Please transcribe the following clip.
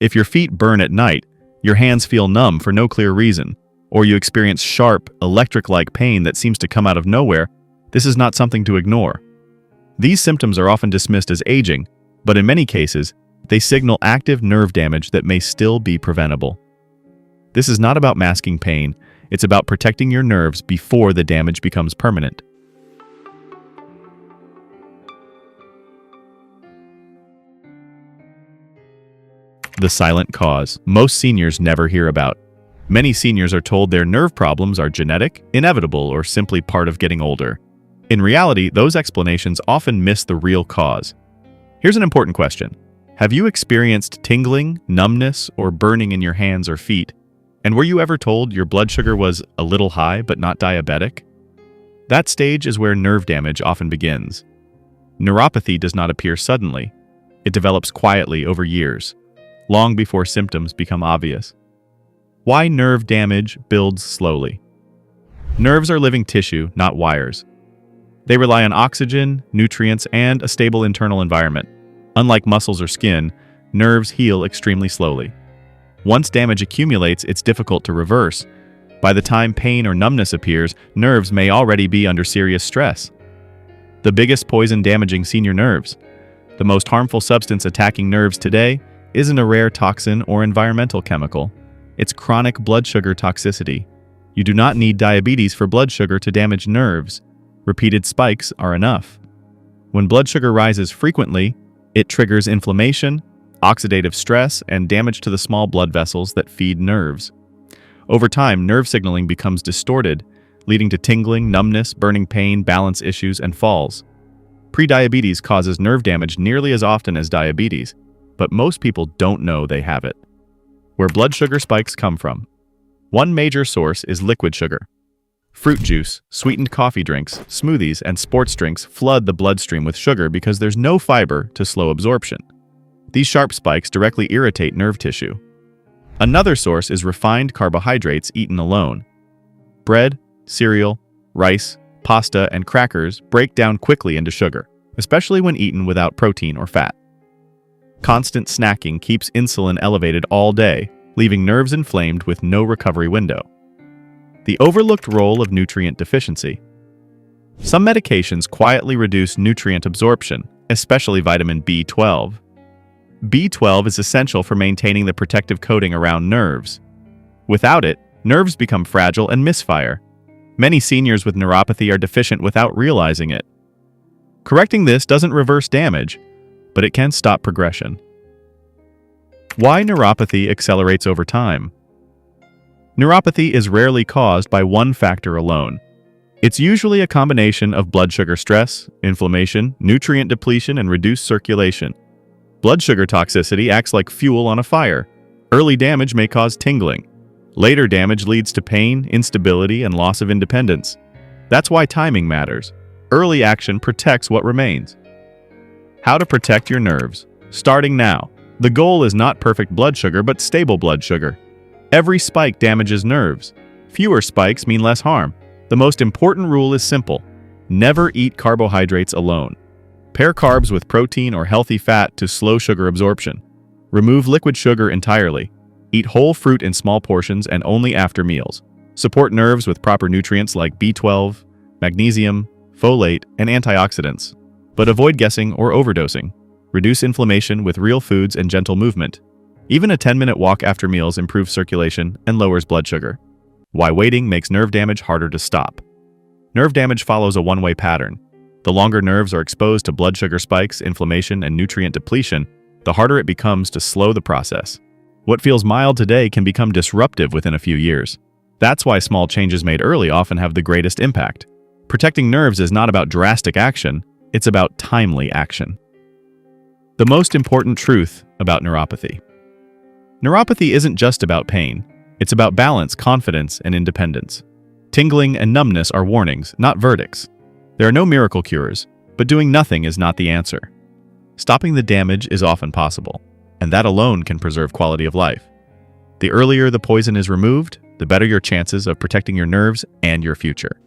If your feet burn at night, your hands feel numb for no clear reason, or you experience sharp, electric-like pain that seems to come out of nowhere, this is not something to ignore. These symptoms are often dismissed as aging, but in many cases, they signal active nerve damage that may still be preventable. This is not about masking pain, it's about protecting your nerves before the damage becomes permanent. The silent cause most seniors never hear about. Many seniors are told their nerve problems are genetic, inevitable, or simply part of getting older. In reality, those explanations often miss the real cause. Here's an important question. Have you experienced tingling, numbness, or burning in your hands or feet? And were you ever told your blood sugar was a little high but not diabetic? That stage is where nerve damage often begins. Neuropathy does not appear suddenly. It develops quietly over years, long before symptoms become obvious. Why nerve damage builds slowly? Nerves are living tissue, not wires. They rely on oxygen, nutrients, and a stable internal environment. Unlike muscles or skin, nerves heal extremely slowly. Once damage accumulates, it's difficult to reverse. By the time pain or numbness appears, nerves may already be under serious stress. The biggest poison damaging senior nerves. The most harmful substance attacking nerves today isn't a rare toxin or environmental chemical. It's chronic blood sugar toxicity. You do not need diabetes for blood sugar to damage nerves. Repeated spikes are enough. When blood sugar rises frequently, it triggers inflammation, oxidative stress, and damage to the small blood vessels that feed nerves. Over time, nerve signaling becomes distorted, leading to tingling, numbness, burning pain, balance issues, and falls. Prediabetes causes nerve damage nearly as often as diabetes, but most people don't know they have it. Where blood sugar spikes come from. One major source is liquid sugar. Fruit juice, sweetened coffee drinks, smoothies, and sports drinks flood the bloodstream with sugar because there's no fiber to slow absorption. These sharp spikes directly irritate nerve tissue. Another source is refined carbohydrates eaten alone. Bread, cereal, rice, pasta, and crackers break down quickly into sugar, especially when eaten without protein or fat. Constant snacking keeps insulin elevated all day, leaving nerves inflamed with no recovery window. The overlooked role of nutrient deficiency. Some medications quietly reduce nutrient absorption, especially vitamin B12. B12 is essential for maintaining the protective coating around nerves. Without it, nerves become fragile and misfire. Many seniors with neuropathy are deficient without realizing it. Correcting this doesn't reverse damage, but it can stop progression. Why neuropathy accelerates over time? Neuropathy is rarely caused by one factor alone. It's usually a combination of blood sugar stress, inflammation, nutrient depletion, and reduced circulation. Blood sugar toxicity acts like fuel on a fire. Early damage may cause tingling. Later damage leads to pain, instability, and loss of independence. That's why timing matters. Early action protects what remains. How to protect your nerves. Starting now. The goal is not perfect blood sugar, but stable blood sugar. Every spike damages nerves. Fewer spikes mean less harm. The most important rule is simple. Never eat carbohydrates alone. Pair carbs with protein or healthy fat to slow sugar absorption. Remove liquid sugar entirely. Eat whole fruit in small portions and only after meals. Support nerves with proper nutrients like B12, magnesium, folate, and antioxidants. But avoid guessing or overdosing. Reduce inflammation with real foods and gentle movement. Even a 10-minute walk after meals improves circulation and lowers blood sugar. Why waiting makes nerve damage harder to stop. Nerve damage follows a one-way pattern. The longer nerves are exposed to blood sugar spikes, inflammation, and nutrient depletion, the harder it becomes to slow the process. What feels mild today can become disruptive within a few years. That's why small changes made early often have the greatest impact. Protecting nerves is not about drastic action, it's about timely action. The most important truth about neuropathy. Neuropathy isn't just about pain. It's about balance, confidence, and independence. Tingling and numbness are warnings, not verdicts. There are no miracle cures, but doing nothing is not the answer. Stopping the damage is often possible, and that alone can preserve quality of life. The earlier the poison is removed, the better your chances of protecting your nerves and your future.